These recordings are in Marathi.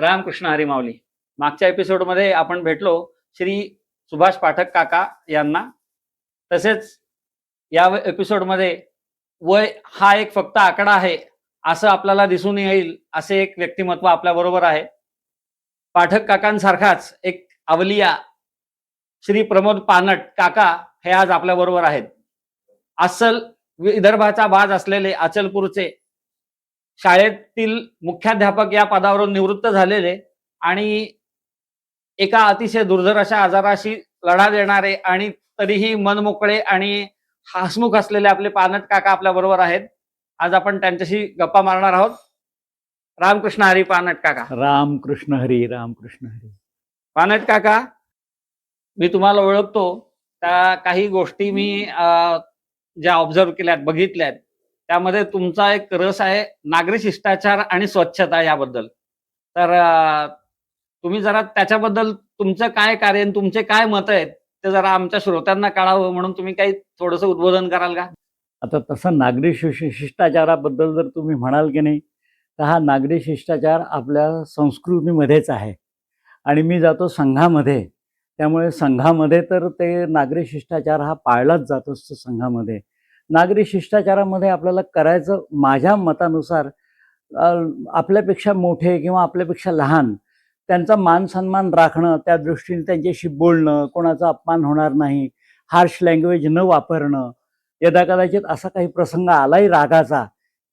रामकृष्ण हरी माऊली. मागच्या एपिसोडमध्ये आपण भेटलो श्री सुभाष पाठक काका यांना. तसेच या एपिसोडमध्ये वय हा एक फक्त आकडा आहे असं आपल्याला दिसून येईल असे एक व्यक्तिमत्व आपल्याबरोबर आहे. पाठक काकांसारखाच एक अवलिया श्री प्रमोद पानट काका हे आज आपल्याबरोबर आहेत. अस्सल विदर्भाचा बाज असलेले अचलपूरचे शाळेतील मुख्याध्यापक या पदावरून निवृत्त झालेले आणि एका अतिशय दुर्धर अशा आजाराशी लढा देणारे आणि तरीही मनमोकळे आणि हसमुख असलेले आपले पानट काका आपल्या बरोबर आहेत. आज आपण त्यांच्याशी गप्पा मारणार आहोत. रामकृष्ण हरी पानट काका. रामकृष्ण हरी. रामकृष्ण हरी. पानट काका, मी तुम्हाला ओळखतो त्या काही गोष्टी मी ज्या ऑब्झर्व केल्यात, बघितल्यात, त्यामध्ये तुमचा एक रस आहे नागरी शिष्टाचार आणि स्वच्छता याबद्दल. तर तुम्ही जरा त्याच्याबद्दल तुमचं काय कार्य आणि तुमचे काय मत आहेत ते जरा आमच्या श्रोत्यांना कळावं म्हणून तुम्ही काही थोडंसं उद्बोधन कराल का? आता तसं नागरी शिष्टाचाराबद्दल जर तुम्ही म्हणाल की नाही, तर हा नागरी शिष्टाचार आपल्या संस्कृतीमध्येच आहे. आणि मी जातो संघामध्ये, त्यामुळे संघामध्ये तर ते नागरी शिष्टाचार हा पाळलाच जात असतो. संघामध्ये नागरी शिष्टाचारामध्ये आपल्याला करायचं, माझ्या मतानुसार, आपल्यापेक्षा मोठे किंवा आपल्यापेक्षा लहान त्यांचा मान सन्मान राखणं, त्या दृष्टीने त्यांच्याशी बोलणं, कोणाचा अपमान होणार नाही, हार्श लँग्वेज न वापरणं. यदाकदाचित असा काही प्रसंग आलाही रागाचा,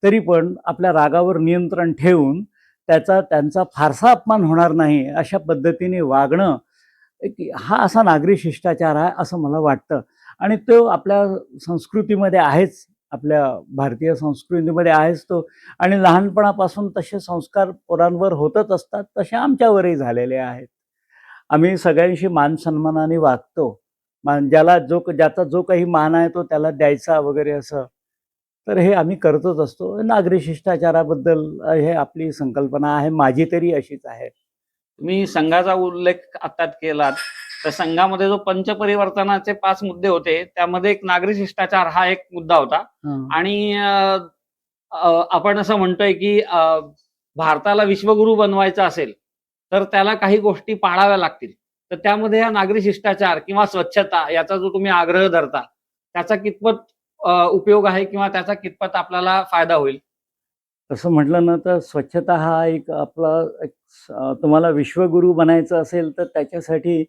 तरी पण आपल्या रागावर नियंत्रण ठेवून त्यांचा फारसा अपमान होणार नाही अशा पद्धतीने वागणं, हा असा नागरी शिष्टाचार आहे असं मला वाटतं. आणि तो आपल्या संस्कृतीमध्ये आहेच, आपल्या भारतीय संस्कृतीमध्ये आहेच तो. आणि लहानपणापासून तसे संस्कार पोरांवर होतच असतात, तसे आमच्यावरही झालेले आहेत. आम्ही सगळ्यांशी मान सन्मानाने वागतो. ज्याचा जो काही मान आहे तो त्याला द्यायचा वगैरे असं. तर हे आम्ही करतच असतो. नागरी शिष्टाचाराबद्दल हे आपली संकल्पना आहे, माझी तरी अशीच आहे. तुम्ही संघाचा उल्लेख आता केलात, तर संघामध्ये जो पंचपरिवर्तनाचे 5 मुद्दे होते त्यामध्ये एक नागरी शिष्टाचार हा एक मुद्दा होता. आणि आपण असं म्हणतोय की भारताला विश्वगुरू बनवायचं असेल तर त्याला काही गोष्टी पाळाव्या लागतील. तर त्यामध्ये हा नागरी शिष्टाचार किंवा स्वच्छता याचा जो तुम्ही आग्रह धरता त्याचा कितपत उपयोग आहे किंवा त्याचा कितपत आपल्याला फायदा होईल? तसं म्हटलं ना, तर स्वच्छता हा एक आपला तुम्हाला विश्वगुरू बनायचं असेल तर त्याच्यासाठी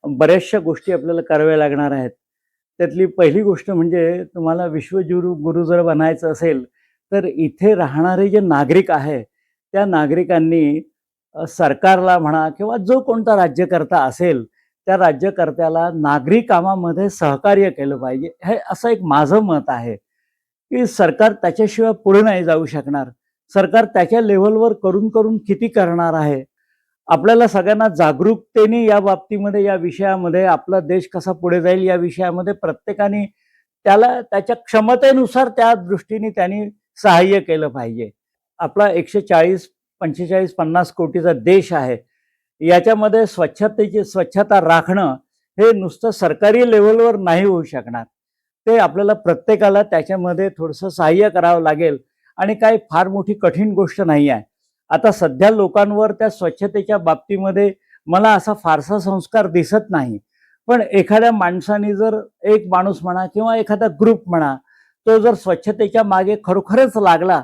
बऱ्याचशा गोष्टी आपल्याला कराव्या लागणार आहेत. त्यातली पहिली गोष्ट म्हणजे, तुम्हाला गुरु जर बनायचं असेल तर इथे राहणारे जे नागरिक आहे त्या नागरिकांनी सरकारला म्हणा किंवा जो कोणता राज्यकर्ता असेल त्या राज्यकर्त्याला नागरी कामामध्ये सहकार्य केलं पाहिजे. हे असं एक माझं मत आहे की सरकार त्याच्याशिवाय पुढे नाही जाऊ शकणार. सरकार त्याच्या लेव्हलवर करून करून किती करणार आहे. आपल्याला सगळ्यांना जागरूकतेने या बाबतीमध्ये, या विषयामध्ये, आपला देश कसा पुढे जाईल या विषयामध्ये प्रत्येकाने त्याला त्याच्या क्षमतेनुसार त्या दृष्टीने त्यांनी सहाय्य केलं पाहिजे. आपला 140, 45, 50 कोटीचा देश आहे. याच्यामध्ये स्वच्छता राखणं हे नुसतं सरकारी लेव्हलवर नाही होऊ शकणार. ते आपल्याला प्रत्येकाला त्याच्यामध्ये थोडंसं सहाय्य करावं लागेल. आणि काही फार मोठी कठीण गोष्ट नाही आहे. आता सध्या लोकांवर त्या स्वच्छतेच्या बाबतीमध्ये मला असा फारसा संस्कार दिसत नाही. पण एखाद्या माणसाने जर, एक माणूस म्हणा किंवा एखादा ग्रुप म्हणा, तो जर स्वच्छतेच्या मागे खरोखरच लागला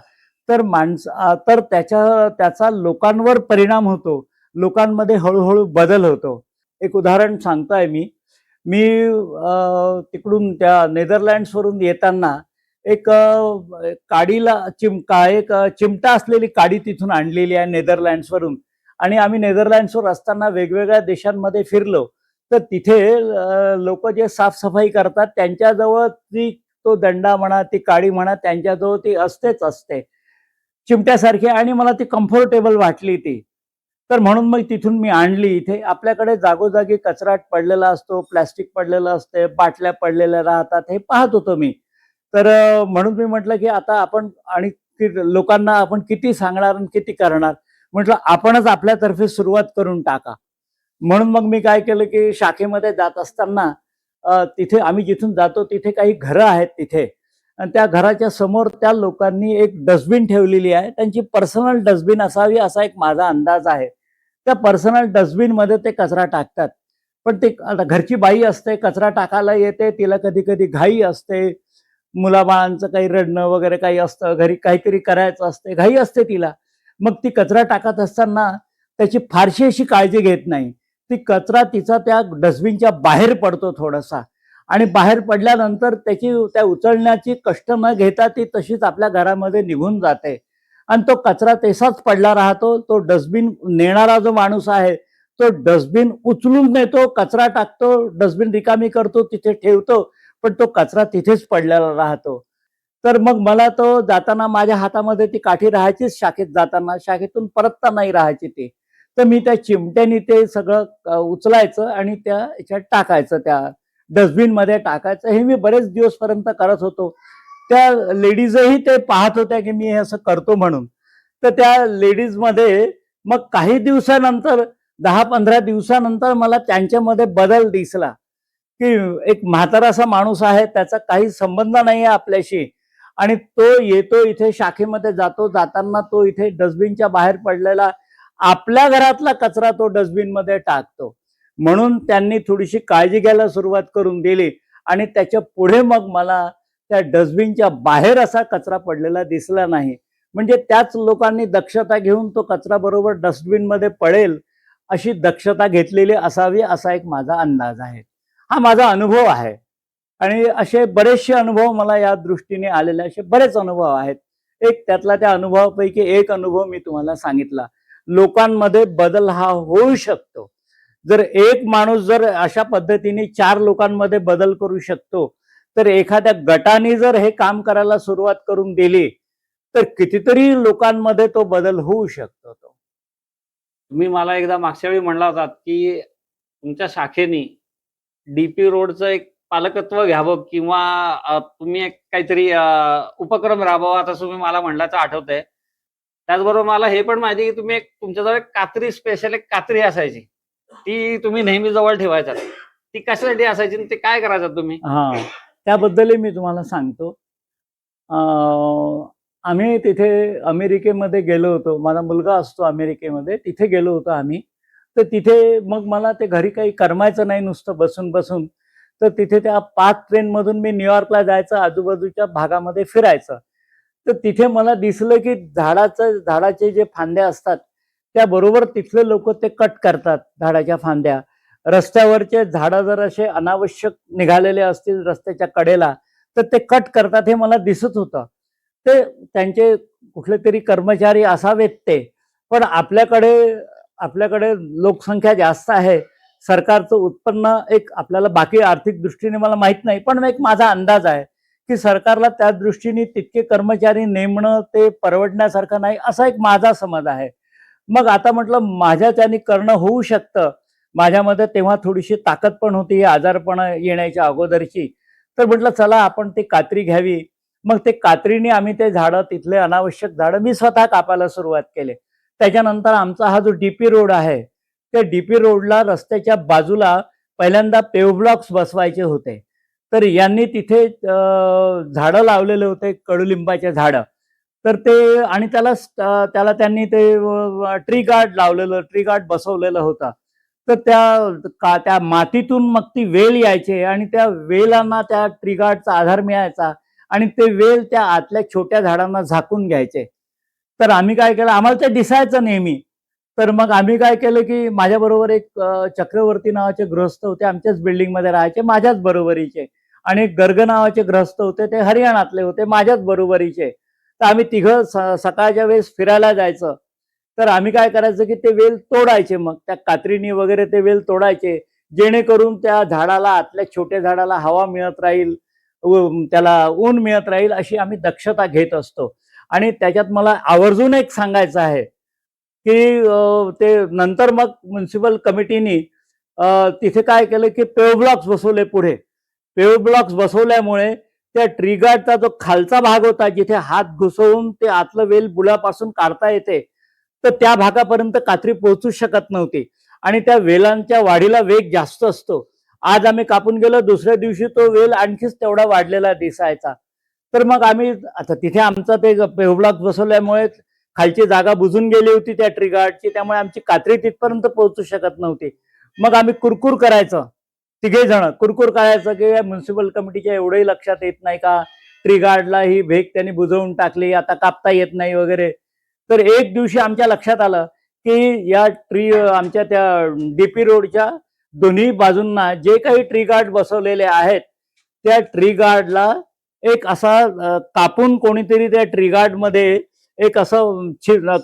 तर त्याचा लोकांवर परिणाम होतो. लोकांमध्ये हळूहळू बदल होतो. एक उदाहरण सांगतोय मी. तिकडून त्या नेदरलँड्सवरून येताना एक चिमटा असलेली काडी तिथून आणलेली आहे नेदरलँड्सवरून. आणि आम्ही नेदरलँड्सवर असताना वेगवेगळ्या देशांमध्ये फिरलो तर तिथे लोक जे साफसफाई करतात त्यांच्याजवळ तो दंडा म्हणा, ती काडी म्हणा, त्यांच्याजवळ ती असतेच असते चिमट्यासारखी. आणि मला ती कम्फर्टेबल वाटली ती. तर म्हणून मग तिथून मी आणली. इथे आपल्याकडे जागोजागी कचरा पडलेला असतो, प्लॅस्टिक पडलेलं असते, बाटल्या पडलेल्या राहतात, हे पाहत होतो मी. तर म्हणून मी म्हटलं की आता आपण आणि लोकांना आपण किती सांगणार आणि किती करणार. म्हटलं आपणच आपल्यातर्फे सुरुवात करून टाका. म्हणून मग मी काय केलं की शाखेमध्ये जात असताना तिथे आम्ही जिथून जातो तिथे काही घरं आहेत तिथे. आणि त्या घराच्या समोर त्या लोकांनी एक डस्टबिन ठेवलेली आहे. त्यांची पर्सनल डस्टबिन असावी असा एक माझा अंदाज आहे. त्या पर्सनल डस्टबिनमध्ये ते कचरा टाकतात. पण ते आता घरची बाई असते, कचरा टाकायला येते, तिला कधी कधी घाई असते, मुलाबाळांचं काही रडणं वगैरे काही असतं, घरी काहीतरी करायचं असते, घाई असते तिला. मग ती कचरा टाकत असताना त्याची फारशी अशी काळजी घेत नाही. ती कचरा तिचा त्या डस्टबिनच्या बाहेर पडतो थोडासा, आणि बाहेर पडल्यानंतर त्याची त्या उचलण्याची कष्ट न घेता ती तशीच आपल्या घरामध्ये निघून जाते, आणि तो कचरा तसाच पडला राहतो. तो डस्टबिन नेणारा जो माणूस आहे तो डस्टबिन उचलून नेतो, कचरा टाकतो, डस्टबिन रिकामी करतो, तिथे ठेवतो, पण तो कचरा तिथेच पडलेला राहतो. तर मग मला तो जाताना माझ्या हातामध्ये ती काठी राहायचीच, शाखेत जाताना, शाखेतून परतता नाही राहायची ती. तर मी त्या चिमट्याने ते सगळं उचलायचं आणि त्या याच्यात टाकायचं, त्या डस्टबिनमध्ये टाकायचं. हे मी बरेच दिवसपर्यंत करत होतो. त्या लेडीजही ते पाहत होत्या की मी हे असं करतो म्हणून. तर त्या लेडीजमध्ये मग काही दिवसानंतर, 10-15 दिवसानंतर मला त्यांच्यामध्ये बदल दिसला, की एक म्हातारासा माणूस आहे, त्याचा काही संबंध नाही आहे आपल्याशी, आणि तो येतो इथे शाखेमध्ये जातो, जाताना तो इथे डस्टबिनच्या बाहेर पडलेला आपल्या घरातला कचरा तो डस्टबिनमध्ये टाकतो. म्हणून त्यांनी थोडीशी काळजी घ्यायला सुरुवात करून दिली, आणि त्याच्या पुढे मग मला त्या डस्टबिनच्या बाहेर असा कचरा पडलेला दिसला नाही. म्हणजे त्याच लोकांनी दक्षता घेऊन तो कचरा बरोबर डस्टबिनमध्ये पडेल अशी दक्षता घेतलेली असावी, असा एक माझा अंदाज आहे. हा माझा अनुभव आहे. आणि असे बरेचसे अनुभव मला या दृष्टीने आलेले, असे बरेच अनुभव आहेत. एक त्यातला त्या अनुभवापैकी एक अनुभव मी तुम्हाला सांगितला. लोकांमध्ये बदल हा होऊ शकतो. जर एक माणूस जर अशा पद्धतीने 4 लोकांमध्ये बदल करू शकतो, तर एखाद्या गटाने जर हे काम करायला सुरुवात करून दिली, तर कितीतरी लोकांमध्ये तो बदल होऊ शकतो. तुम्ही मला एकदा मागच्या वेळी म्हणला होतात, की तुमच्या शाखेने डीपी रोडचं एक पालकत्व घ्यावं किंवा तुम्ही एक काहीतरी उपक्रम राबवावा, असं तुम्ही मला म्हणल्याचं आठवतंय. त्याचबरोबर मला हे पण माहिती आहे, की तुम्ही एक तुमच्याजवळ एक कात्री, स्पेशल एक कात्री असायची. ती तुम्ही नेहमी जवळ ठेवायचात. ती कशासाठी असायची आणि ते काय करायचात तुम्ही? हां, त्याबद्दलही मी तुम्हाला सांगतो. आम्ही तिथे अमेरिकेमध्ये गेलो होतो. माझा मुलगा असतो अमेरिकेमध्ये. तिथे गेलो होतो आम्ही. तर तिथे मग मला ते घरी काही करमायचं नाही नुसतं बसून-बसून. तर तिथे त्या 5 ट्रेनमधून मी न्यूयॉर्कला जायचं, आजूबाजूच्या भागामध्ये फिरायचं. तर तिथे मला दिसलं की झाडाचे जे फांद्या असतात, त्याबरोबर तिथले लोकं ते कट करतात झाडाच्या फांद्या. रस्त्यावरचे झाडं जर असे अनावश्यक निघालेले असतील रस्त्याच्या कडेला, तर ते कट करतात हे मला दिसत होतं. ते त्यांचे कुठले तरी कर्मचारी असावेत ते. पण आपल्याकडे लोकसंख्या जास्त आहे. सरकारचं उत्पन्न एक आपल्याला बाकी आर्थिक दृष्टीने मला माहीत नाही, पण एक माझा अंदाज आहे, की सरकारला त्या दृष्टीने तितके कर्मचारी नेमणं ते परवडण्यासारखं नाही, असा एक माझा समज आहे. मग आता म्हटलं माझ्याच्याने करणं होऊ शकतं. माझ्यामध्ये तेव्हा थोडीशी ताकद पण होती, हे आजारपण येण्याच्या अगोदरची. तर म्हटलं चला आपण ती कात्री घ्यावी. मग ते कात्रीने आम्ही ते झाडं, तिथले अनावश्यक झाडं मी स्वतः कापायला सुरुवात केली. त्याच्यानंतर आमचा हा जो डीपी रोड आहे, त्या डीपी रोडला रस्त्याच्या बाजूला पहिल्यांदा पेव्ह ब्लॉक्स बसवायचे होते. तर यांनी तिथे झाडं लावलेले होते, कडुलिंबाचे झाडं. तर ते, आणि त्याला त्यांनी ते ट्री गार्ड लावलेलं, ट्री गार्ड बसवलेलं होतं. तर त्या मातीतून मग ती वेल यायची, आणि त्या वेलांना त्या ट्री गार्डचा आधार मिळायचा, आणि ते वेल त्या आतल्या छोट्या झाडांना झाकून घ्यायचे. तर आम्ही काय केलं, आम्हाला ते दिसायचं नेहमी. तर मग आम्ही काय केलं, की माझ्याबरोबर एक चक्रवर्ती नावाचे गृहस्थ होते, आमच्याच बिल्डिंगमध्ये राहायचे, माझ्याच बरोबरीचे. आणि एक गर्ग नावाचे गृहस्थ होते, ते हरियाणातले होते, माझ्याच बरोबरीचे. तर आम्ही तिघं सकाळच्या वेळेस फिरायला जायचं. तर आम्ही काय करायचं, की ते वेल तोडायचे, मग त्या कात्रीने वगैरे ते वेल तोडायचे, जेणेकरून त्या झाडाला, आतल्या छोट्या झाडाला हवा मिळत राहील, त्याला ऊन मिळत राहील, अशी आम्ही दक्षता घेत असतो. आणि त्याच्यात मला आवर्जून एक सांगायचं आहे, की ते नंतर मग म्युन्सिपल कमिटीनी तिथे काय केलं, की पेव्ह ब्लॉक्स बसवले पुढे. पेव्ह ब्लॉक्स बसवल्यामुळे त्या ट्री गार्डचा जो खालचा भाग होता, जिथे हात घुसवून ते आतलं वेल बुडापासून काढता येते, तर त्या भागापर्यंत कात्री पोहोचू शकत नव्हती, आणि त्या वेलांच्या वाढीला वेग जास्त असतो. आज आम्ही कापून गेलो, दुसऱ्या दिवशी तो वेल आणखीच तेवढा वाढलेला दिसायचा. तर मग आम्ही आता तिथे आमचा ते पेव्ह ब्लॉक बसवल्यामुळे खालची जागा बुजून गेली होती त्या ट्री गार्डची, त्यामुळे आमची कात्री तिथपर्यंत पोहोचू शकत नव्हती. मग आम्ही कुरकुर करायचं, तिघे जण कुरकुर करायचं की म्युन्सिपल कमिटीच्या एवढंही लक्षात येत नाही का, ट्री गार्डला ही भेग त्यांनी बुजवून टाकली, आता कापता येत नाही वगैरे. तर एक दिवशी आमच्या लक्षात आलं की या आमच्या त्या डीपी रोडच्या दोन्ही बाजूंना जे काही ट्री गार्ड बसवलेले आहेत त्या ट्री गार्डला एक असा कापून कोणीतरी त्या ट्री गार्ड मध्ये एक असं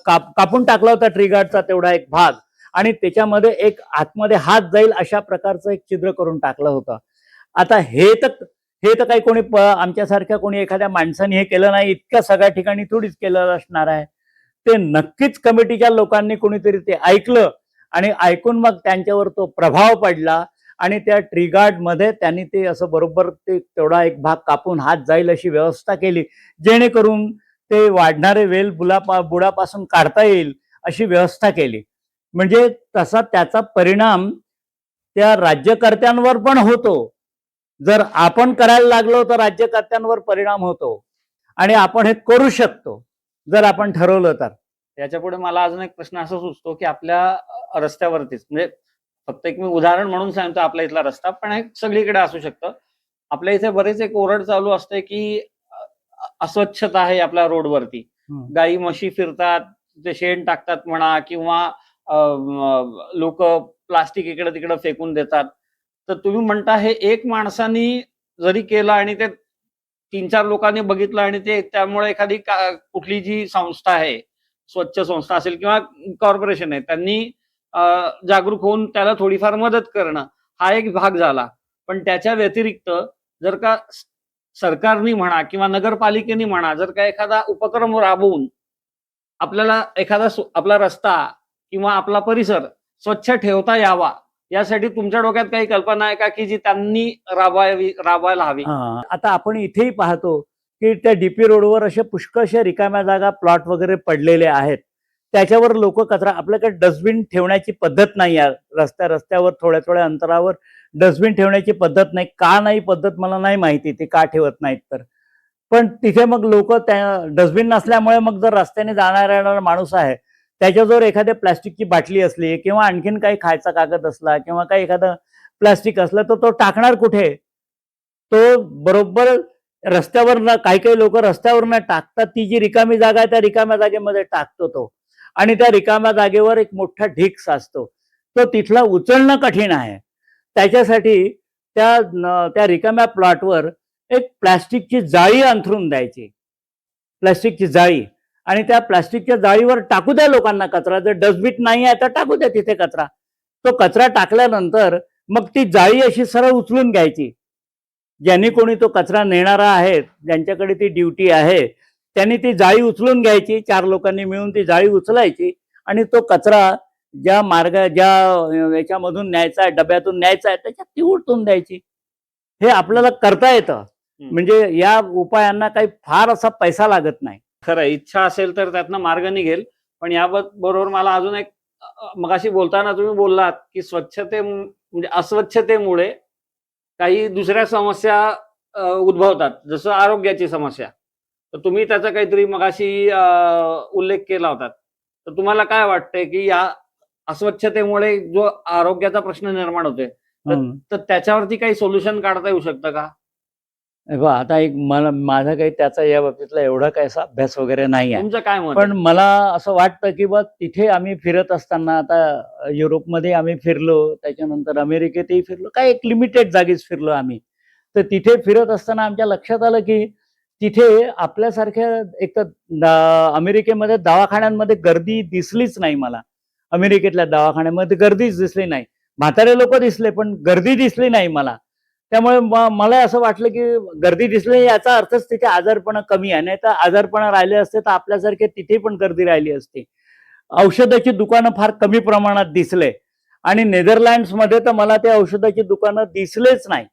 कापून टाकला होता ट्री गार्डचा तेवढा एक भाग, आणि त्याच्यामध्ये एक आतमध्ये हात जाईल अशा प्रकारचं एक छिद्र करून टाकलं होतं. आता हे तर काही कोणी आमच्यासारख्या कोणी एखाद्या माणसाने हे केलं नाही, इतक्या सगळ्या ठिकाणी थोडीच केलं असणार आहे. ते नक्कीच कमिटीच्या लोकांनी कोणीतरी ते ऐकलं आणि ऐकून मग त्यांच्यावर तो प्रभाव पडला आणि त्या ट्री गार्ड मध्ये त्यांनी ते असं बरोबर ते तेवढा एक भाग कापून हात जाईल अशी व्यवस्था केली, जेणेकरून ते वाढणारे वेल बुडापासून काढता येईल अशी व्यवस्था केली. म्हणजे तसा त्याचा परिणाम त्या राज्यकर्त्यांवर पण होतो. जर आपण करायला लागलो तर राज्यकर्त्यांवर परिणाम होतो आणि आपण हे करू शकतो जर आपण ठरवलं तर. याच्या पुढे मला अजून एक प्रश्न असा सुचतो की आपल्या रस्त्यावरतीच, म्हणजे फक्त एक मी उदाहरण म्हणून सांगतो आपल्या इथला रस्ता, पण एक सगळीकडे असू शकतं. आपल्या इथे बरेच एक ओरड चालू असते की अस्वच्छता आहे आपल्या रोडवरती, गाई म्हशी फिरतात, ते शेण टाकतात म्हणा, किंवा लोक प्लास्टिक इकडे तिकडे फेकून देतात. तर तुम्ही म्हणता हे एक माणसानी जरी केलं आणि ते 3-4 लोकांनी बघितलं आणि ते त्यामुळे एखादी कुठली जी संस्था आहे, स्वच्छ संस्था असेल किंवा कॉर्पोरेशन आहे, त्यांनी जागरूक होऊन त्याला थोडीफार मदत करणं हा एक भाग झाला. पण त्याच्या व्यतिरिक्त जर का सरकारनी म्हणा किंवा नगरपालिकेनी म्हणा, जर का एखादा उपक्रम राबवून आपल्याला आपला रस्ता किंवा आपला परिसर स्वच्छ ठेवता यावा, यासाठी तुमच्या डोक्यात काही कल्पना आहे का की जी त्यांनी राबवायला हवी? आता आपण इथेही पाहतो की त्या डीपी रोडवर अशा पुष्कळशा रिकाम्या जागा प्लॉट वगैरे पडलेले आहेत, त्याच्यावर लोक कचरा, आपल्याकडे डस्टबिन ठेवण्याची पद्धत नाही आहे. रस्त्यावर थोड्या थोड्या अंतरावर डस्टबिन ठेवण्याची पद्धत नाही. का नाही पद्धत मला नाही माहिती, ते का ठेवत नाहीत तर. पण तिथे मग लोक त्या डस्टबिन नसल्यामुळे मग जर रस्त्याने जाणारा माणूस आहे त्याच्याजवळ एखाद्या प्लास्टिकची बाटली असली किंवा आणखीन काही खायचा कागद असला किंवा काही एखादं प्लास्टिक असलं तर तो टाकणार कुठे? तो बरोबर रस्त्यावर न, काही काही लोक रस्त्यावर न टाकतात, ती जी रिकामी जागा आहे त्या रिकाम्या जागेमध्ये टाकतो तो, आणि त्या रिकाम्या जागेवर एक मोठा ढीग साचतो, तो तिथला उचलणं कठीण आहे. त्याच्यासाठी त्या रिकाम्या प्लॉटवर एक प्लास्टिकची जाळी अंथरून द्यायची, प्लास्टिकची जाळी, आणि त्या प्लास्टिकच्या जाळीवर टाकू द्या लोकांना कचरा. जर डस्टबिन नाही आहे तर टाकू द्या तिथे कचरा. तो कचरा टाकल्यानंतर मग ती जाळी अशी सरळ उचलून घ्यायची. ज्यांनी कोणी तो कचरा नेणारा आहे, ज्यांच्याकडे ती ड्युटी आहे, त्यांनी ती जाळी उचलून घ्यायची. 4 लोकांनी मिळून ती जाळी उचलायची आणि तो कचरा ज्या याच्यामधून न्यायचा आहे, डब्यातून न्यायचा आहे, त्याच्यात ती उलटून द्यायची. हे आपल्याला करता येतं. म्हणजे या उपायांना काही फार असा पैसा लागत नाही. खरं, इच्छा असेल तर त्यातनं मार्ग निघेल. पण याबरोबर मला अजून एक, मगाशी बोलताना तुम्ही बोललात की म्हणजे अस्वच्छतेमुळे काही दुसऱ्या समस्या उद्भवतात, जसं आरोग्याची समस्या. तर तुम्ही त्याचा काहीतरी मगाशी उल्लेख केला होता. तर तुम्हाला काय वाटतंय की या अस्वच्छतेमुळे जो आरोग्याचा प्रश्न निर्माण होतोय, तर त्याच्यावरती काही सोल्युशन काढता येऊ शकतं का? आता एक माझा काही त्याचा या बाबतीतला एवढा काही असा अभ्यास वगैरे नाही आहे. तुमचं काय मत? पण मला असं वाटतं की तिथे आम्ही फिरत असताना, आता युरोपमध्ये आम्ही फिरलो, त्याच्यानंतर अमेरिकेतही फिरलो, काय एक लिमिटेड जागीच फिरलो आम्ही. तर तिथे फिरत असताना आमच्या लक्षात आलं की तिथे आपल्यासारख्या, एक तर अमेरिकेमध्ये दवाखान्यांमध्ये गर्दी दिसलीच नाही मला. अमेरिकेतल्या दवाखान्यामध्ये गर्दीच दिसली नाही. म्हातारे लोक दिसले पण गर्दी दिसली नाही मला. त्यामुळे मला असं वाटलं की गर्दी दिसली याचा अर्थच तिथे आजारपणा कमी आहे. नाही तर आजारपणा राहिले असते तर आपल्यासारखे तिथे पण गर्दी राहिली असती. औषधाची दुकानं फार कमी प्रमाणात दिसले, आणि नेदरलँड्समध्ये तर मला ते औषधाची दुकानं दिसलेच नाही.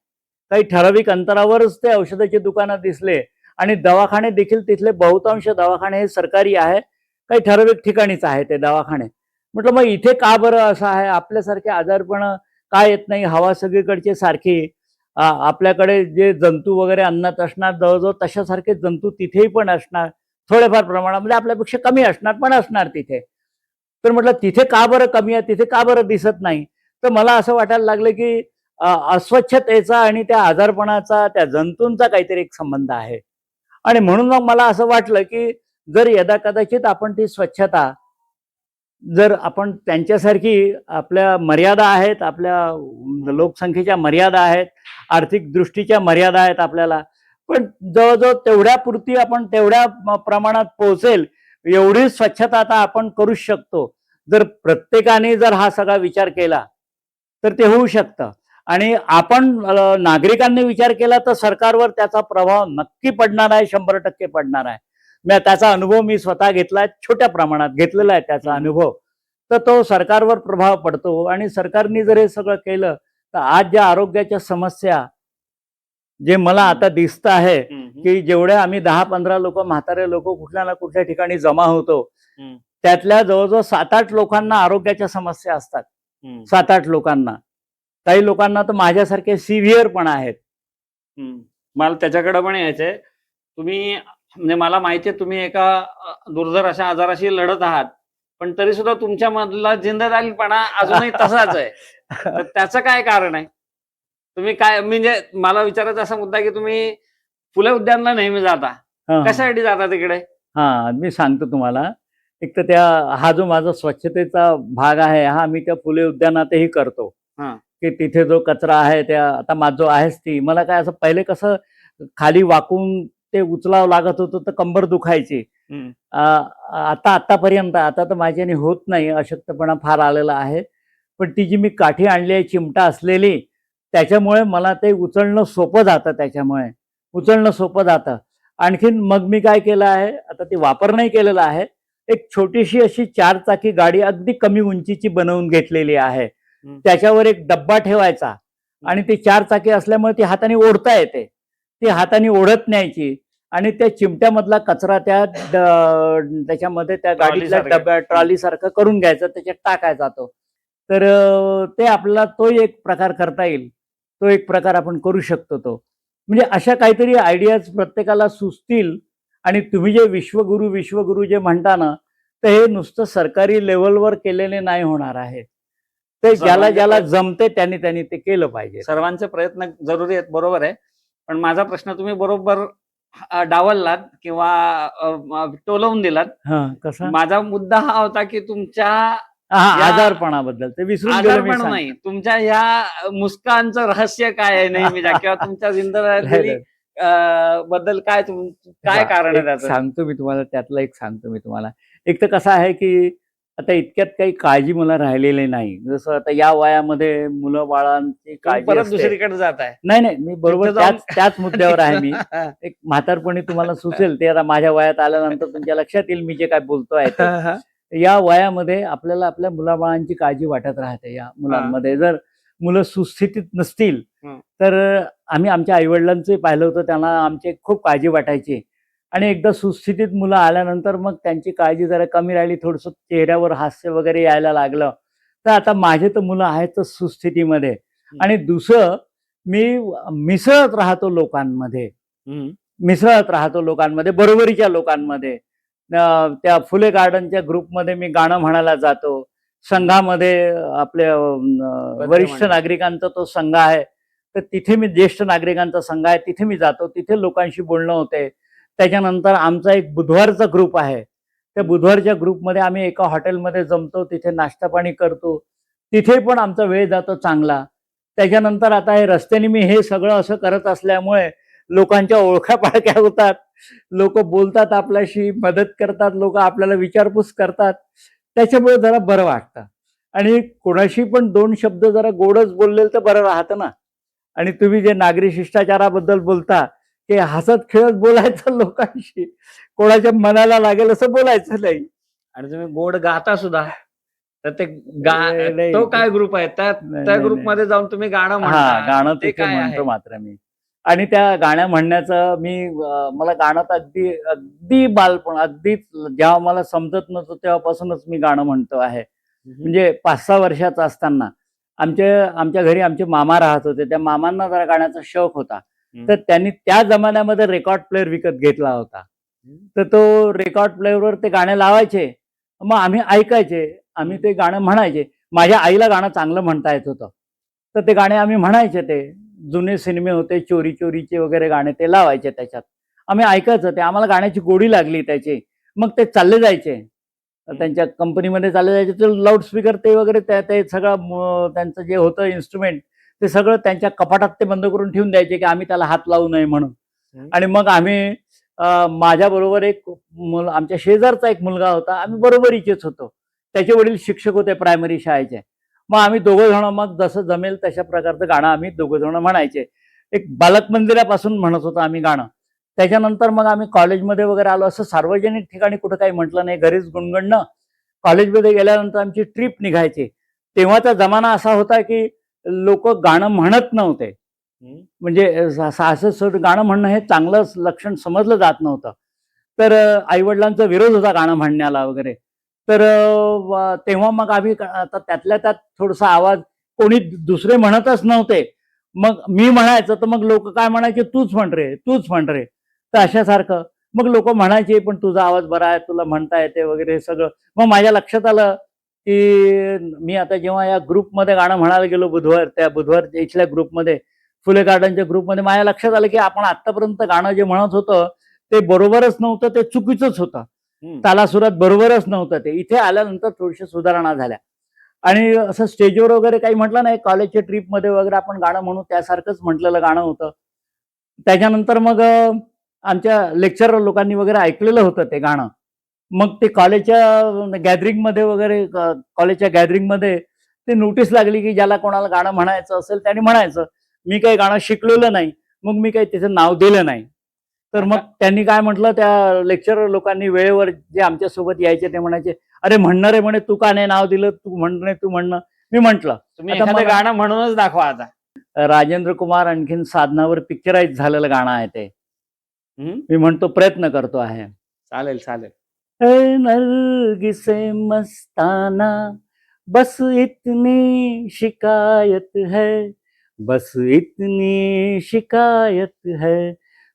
काही ठराविक अंतरावरच ते औषधाची दुकानं दिसले, आणि दवाखाने देखील तिथले बहुतांश दवाखाने हे सरकारी आहे, काही ठराविक ठिकाणीच आहे ते दवाखाने. म्हटलं मग इथे का बरं असं आहे? आपल्यासारखे आजारपण का येत नाही? हवा सगळीकडची सारखी, आपल्याकडे जे जंतू वगैरे अन्नात असणार जवळजवळ तशासारखे जंतू तिथेही पण असणार, थोड्याफार प्रमाणामध्ये आपल्यापेक्षा कमी असणार, पण असणार तिथे. तर म्हटलं तिथे का बरं कमी आहे, तिथे का बरं दिसत नाही? तर मला असं वाटायला लागलं की अस्वच्छतेचा आणि त्या आजारपणाचा, त्या जंतूंचा काहीतरी एक संबंध आहे. आणि म्हणून मग मला असं वाटलं की जर यदाकदाचित आपण ती स्वच्छता, जर आपण त्यांच्यासारखी, आपल्या मर्यादा आहेत, आपल्या लोकसंख्येच्या मर्यादा आहेत, आर्थिक दृष्टीच्या मर्यादा आहेत आपल्याला, पण जवळजवळ तेवढ्यापुरती आपण तेवढ्या प्रमाणात पोहोचेल एवढी स्वच्छता आता आपण करूच शकतो. जर प्रत्येकाने जर हा सगळा विचार केला तर ते होऊ शकतं. आणि आपण नागरिकांनी विचार केला तर सरकारवर त्याचा प्रभाव नक्की पडणार आहे, 100% पडणार आहे. त्याचा अनुभव मी स्वतः घेतलाय, छोट्या प्रमाणात घेतलेला आहे त्याचा अनुभव. तर तो सरकारवर प्रभाव पडतो आणि सरकारने जर हे सगळं केलं तर आज ज्या आरोग्याच्या समस्या जे मला आता दिसत आहे की जेवढ्या आम्ही 10-15 लोक, म्हातारे लोक कुठल्या ना कुठल्या ठिकाणी जमा होतो, त्यातल्या जवळजवळ 7-8 लोकांना आरोग्याच्या समस्या असतात. 7-8 लोकांना, काही लोकांना तर माझ्यासारखे सिव्हिअर पण आहेत. मला त्याच्याकडे पण यायचंय. तुम्ही म्हणजे मला माहिती आहे तुम्ही एका दुर्धर अशा आजाराशी लढत आहात, पण तरी सुद्धा तुमच्या मधला जिंदादिलपणा अजूनही तसाच आहे. तर त्याचं काय कारण आहे? तुम्ही काय, म्हणजे मला विचारायचा असा मुद्दा की तुम्ही फुले उद्यानला नेहमी जाता, कशासाठी जाता तिकडे? मी सांगतो तुम्हाला. एक तर हा जो माझा स्वच्छतेचा भाग आहे, हा मी त्या फुले उद्यानातही करतो. की तिथे जो कचरा आहे, त्या आता माझं जो आहेच ती, मला काय असं पहिले कसं खाली वाकून ते उचलावं लागत होतं तर कंबर दुखायची. आतापर्यंत, आता तर माझ्याने होत नाही, अशक्तपणा फार आलेला आहे. पण ती जी मी काठी आणली आहे चिमटा असलेली, त्याच्यामुळे मला ते उचलणं सोपं जातं, त्याच्यामुळे उचलणं सोपं जातं. आणखीन मग मी काय केलं आहे, आता ते वापर नाही केलेला आहे, एक छोटीशी अशी 4 चाकी गाडी अगदी कमी उंचीची बनवून घेतलेली आहे. त्याच्यावर एक डब्बा ठेवायचा आणि ती 4 चाकी असल्यामुळे ती हाताने ओढता येते. ती हाताने ओढत न्यायची आणि त्या चिमट्यामधला कचरा त्याच्यामध्ये त्या गाडीतल्या डब्या ट्रॉली सारखं करून घ्यायचं, त्याच्यात टाकायचा तो. तर ते आपल्याला तो एक प्रकार करता येईल, तो एक प्रकार आपण करू शकतो. तो म्हणजे अशा काहीतरी आयडियाज प्रत्येकाला सुचतील. आणि तुम्ही जे विश्वगुरू जे म्हणता ना, तर हे नुसतं सरकारी लेवलवर केलेले नाही होणार आहे. ते ज्याला जमते त्यांनी ते केलं पाहिजे. सर्वांचे प्रयत्न जरुरी आहेत, बरोबर आहे. पण माझा प्रश्न तुम्ही बरोबर डावललात किंवा टोलवून दिलात. कसा? माझा मुद्दा हा होता की तुमच्या आजारपणाबद्दल, ते विसरून गेलो मी. नाही, तुमच्या ह्या मुस्कानचं रहस्य काय आहे नेहमीच्या, किंवा तुमच्या जिंदगी बद्दल काय कारण आहे त्याचं? सांगतो मी तुम्हाला, त्यातलं एक सांगतो मी तुम्हाला. एक तर कसं आहे की आता इतक्यात काही काळजी मला राहिलेली नाही. जसं आता या वयामध्ये मुलं बाळांची काळजी परत असते. दुसरीकडे जात आहे. नाही, मी बरोबर त्याच मुद्द्यावर आहे मी. एक म्हातारपणी तुम्हाला सुचेल ते, आता माझ्या वयात आल्यानंतर तुमच्या लक्षात येईल मी जे काय बोलतो आहे ते. या वयामध्ये आपल्याला आपल्या मुलाबाळांची काळजी वाटत राहते. या मुलांमध्ये जर मुलं सुस्थितीत नसतील तर, आम्ही आमच्या आईवडिलांचंही पाहिलं होतं, त्यांना आमची खूप काळजी वाटायची. आणि एकदा सुस्थितीत मुलं आल्यानंतर मग त्यांची काळजी जरा कमी राहिली, थोडंसं चेहऱ्यावर हास्य वगैरे यायला लागलं. तर आता माझे तर मुलं आहेतच सुस्थितीमध्ये. आणि दुसरं, मी मिसळत राहतो लोकांमध्ये, बरोबरीच्या लोकांमध्ये. त्या फुले गार्डनच्या ग्रुपमध्ये मी गाणं म्हणायला जातो. संघामध्ये आपल्या वरिष्ठ नागरिकांचा तो संघ आहे, तर तिथे मी, ज्येष्ठ नागरिकांचा संघ आहे, तिथे मी जातो. तिथे लोकांशी बोलणं होते. त्याच्यानंतर आमचा एक बुधवारचा ग्रुप आहे. त्या बुधवारच्या ग्रुपमध्ये आम्ही एका हॉटेलमध्ये जमतो, तिथे नाश्ता पाणी करतो. तिथे पण आमचा वेळ जातो चांगला. त्याच्यानंतर आता हे रस्त्याने मी हे सगळं असं करत असल्यामुळे लोकांच्या ओळख्या-पाळख्या होतात. लोक बोलतात आपल्याशी, मदत करतात, लोक आपल्याला विचारपूस करतात. त्याच्यामुळे जरा बरं वाटतं. आणि कोणाशी पण 2 शब्द जरा गोडच बोलले तर बरं राहतं ना. आणि तुम्ही जे नागरी शिष्टाचाराबद्दल बोलता, की हसत खेळत बोलायचं लोकांशी, कोणाच्या मनाला लागेल असं बोलायचं नाही. आणि तुम्ही गोड गाता सुद्धा, तर ते तो काय ग्रुप आहे, त्या ग्रुपमध्ये जाऊन तुम्ही गाणं म्हणता? गाणं तिथे म्हणतो मात्र मी. आणि त्या गाण्या म्हणण्याचं मला गाणं तर अगदी बालपण, अगदीच जेव्हा मला समजत नव्हतं तेव्हापासूनच मी गाणं म्हणतो आहे. म्हणजे 5-6 वर्षाचा असताना आमच्या घरी आमचे मामा राहत होते. त्या मामांना जरा गाण्याचा शौक होता. तर त्यांनी त्या जमान्यामध्ये रेकॉर्ड प्लेअर विकत घेतला होता. तर तो रेकॉर्ड प्लेअरवर ते गाणे लावायचे, मग आम्ही ऐकायचे, आम्ही ते गाणं म्हणायचे. माझ्या आईला गाणं चांगलं म्हणता येत होतं, तर ते गाणे आम्ही म्हणायचे. ते जुने सिनेमे होते, चोरी चोरीचे वगैरे गाणे ते लावायचे त्याच्यात, आम्ही ऐकायचं. ते आम्हाला गाण्याची गोडी लागली त्याची. मग ते चालले जायचे त्यांच्या कंपनीमध्ये, चालले जायचे. ते लाऊडस्पीकर ते वगैरे ते सगळं त्यांचं जे होतं इन्स्ट्रुमेंट ते सगळं त्यांच्या कपाटात ते बंद करून ठेवून द्यायचे की आम्ही त्याला हात लावू नये म्हणून. आणि मग आम्ही माझ्याबरोबर एक आमच्या शेजारचा एक मुलगा होता, आम्ही बरोबरीचेच होतो. त्याचे वडील शिक्षक होते प्रायमरी शाळेचे. मग आम्ही दोघं जण मग जसं जमेल तशा प्रकारचं गाणं आम्ही दोघं जण म्हणायचे. एक बालक मंदिरापासून म्हणत होतो आम्ही गाणं. त्याच्यानंतर मग आम्ही कॉलेजमध्ये वगैरे आलो. असं सार्वजनिक ठिकाणी कुठं काही म्हटलं नाही, घरीच गुणगुणणं. कॉलेजमध्ये गेल्यानंतर आमची ट्रिप निघायची. तेव्हाचा जमाना असा होता की लोक गाणं म्हणत नव्हते. म्हणजे असं गाणं म्हणणं हे चांगलं लक्षण समजलं जात नव्हतं. तर आईवडिलांचा विरोध होता गाणं म्हणण्याला वगैरे. तर तेव्हा मग आम्ही आता त्यातल्या त्यात थोडासा आवाज, कोणी दुसरे म्हणतच नव्हते, मग मी म्हणायचं तर मग लोक काय म्हणायचे, तूच म्हण रे, तूच म्हण रे. तर अशासारखं मग लोक म्हणायचे, पण तुझा आवाज बरा आहे, तुला म्हणता येते वगैरे सगळं. मग माझ्या लक्षात आलं की मी आता जेव्हा या ग्रुपमध्ये गाणं म्हणायला गेलो त्या बुधवार इथल्या ग्रुपमध्ये, फुले गार्डनच्या ग्रुपमध्ये, माझ्या लक्षात आलं की आपण आतापर्यंत गाणं जे म्हणत होतं ते बरोबरच नव्हतं, ते चुकीचंच होतं. तालासुरात बरोबरच नव्हतं ते. इथे आल्यानंतर थोडीशी सुधारणा झाल्या. आणि असं स्टेजवर वगैरे काही म्हटलं नाही, कॉलेजच्या ट्रिपमध्ये वगैरे आपण गाणं म्हणू त्यासारखंच म्हटलेलं गाणं होतं. त्याच्यानंतर मग आमच्या लेक्चरर लोकांनी वगैरे ऐकलेलं होतं ते गाणं. मग ते कॉलेजच्या गॅदरिंगमध्ये वगैरे, कॉलेजच्या गॅदरिंगमध्ये ते नोटीस लागली की ज्याला कोणाला गाणं म्हणायचं असेल त्याने म्हणायचं. मी काही गाणं शिकलेलं नाही, मग मी काही त्याचं नाव दिलं नाही. तर मग त्यांनी काय म्हटलं, त्या लेक्चरर लोकांनी वेळेवर जे आमच्यासोबत यायचे ते म्हणायचे, अरे म्हणणार आहे म्हणे, तू का नाही नाव दिलं, तू म्हणणं, तू म्हणणं. मी म्हंटल तुम्ही एखादं गाणं म्हणूनच दाखवा आता. राजेंद्र कुमार आणखीन साधनावर पिक्चराइज झालेलं गाणं आहे ते. मी म्हणतो, प्रयत्न करतो आहे. चालेल चालेल. ए नरगिसे मस्ताना बस इतनी शिकायत है, बस इतनी शिकायत है,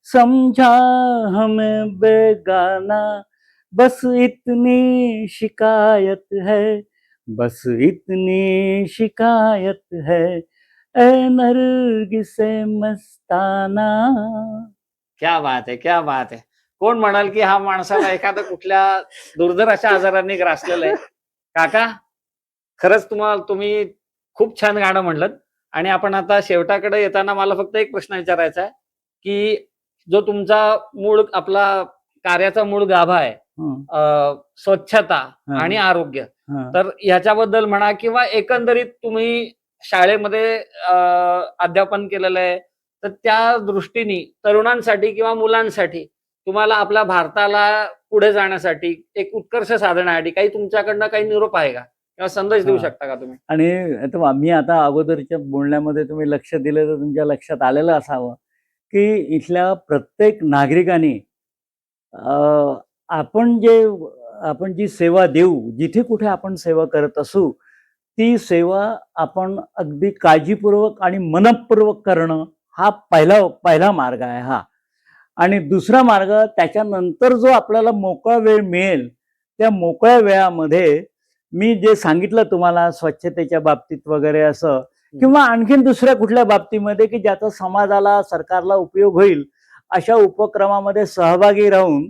समझा हमें बेगाना, बस इतनी शिकायत है, बस इतनी शिकायत है, ए नरगिसे मस्ताना. क्या बात आहे, क्या बात आहे. कोण म्हणाल की हा माणसाला एखाद्या कुठल्या दुर्धर अशा आजारांनी ग्रासलेलं आहे. काका, खरंच तुम्ही खूप छान गाणं म्हणलं. आणि आपण आता शेवटाकडे येताना मला फक्त एक प्रश्न विचारायचा आहे की जो तुमचा मूळ आपला कार्याचा मूळ गाभा आहे, स्वच्छता आणि आरोग्य, तर ह्याच्याबद्दल म्हणा किंवा एकंदरीत तुम्ही शाळेमध्ये अध्यापन केलेलं आहे, तर त्या दृष्टीने तरुणांसाठी किंवा मुलांसाठी तुम्हाला आपल्या भारताला पुढे जाण्यासाठी एक उत्कर्ष साधण्यासाठी काही तुमच्याकडनं काही निरोप आहे का किंवा संदेश देऊ शकता का तुम्ही? आणि मी आता अगोदरच्या बोलण्यामध्ये तुम्ही लक्ष दिलं तर तुमच्या लक्षात आलेलं असावं की इथल्या प्रत्येक नागरिकाने आपण जी सेवा देऊ, जिथे कुठे आपण सेवा करत असू, ती सेवा आपण अगदी काळजीपूर्वक आणि मनपूर्वक करणं हा पहिला मार्ग आहे हा. आणि दुसरा मार्ग, त्याच्यानंतर जो आपल्याला मोकळा वेळ मिळेल, त्या मोकळ्या वेळामध्ये मी जे सांगितलं तुम्हाला स्वच्छतेच्या बाबतीत वगैरे असं, किंवा आणखीन दुसऱ्या कुठल्या बाबतीमध्ये की ज्याचा समाजाला, सरकारला उपयोग होईल, अशा उपक्रमामध्ये सहभागी राहून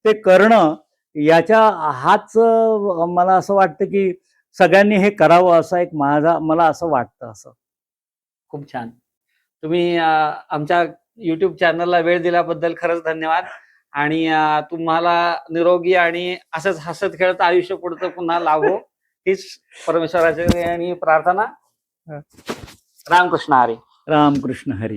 ते करणं, याच्या हाच मला असं वाटतं की सगळ्यांनी हे करावं, असं एक मला असं वाटतं. असं खूप छान. तुम्ही आमच्या YouTube चॅनलला वेळ दिल्याबद्दल खरंच धन्यवाद. आणि तुम्हाला निरोगी आणि असंच हसत खेळत आयुष्य पुढचं पुन्हा लाभो, हीच परमेश्वराची आणि प्रार्थना. रामकृष्ण हरी. रामकृष्ण हरी.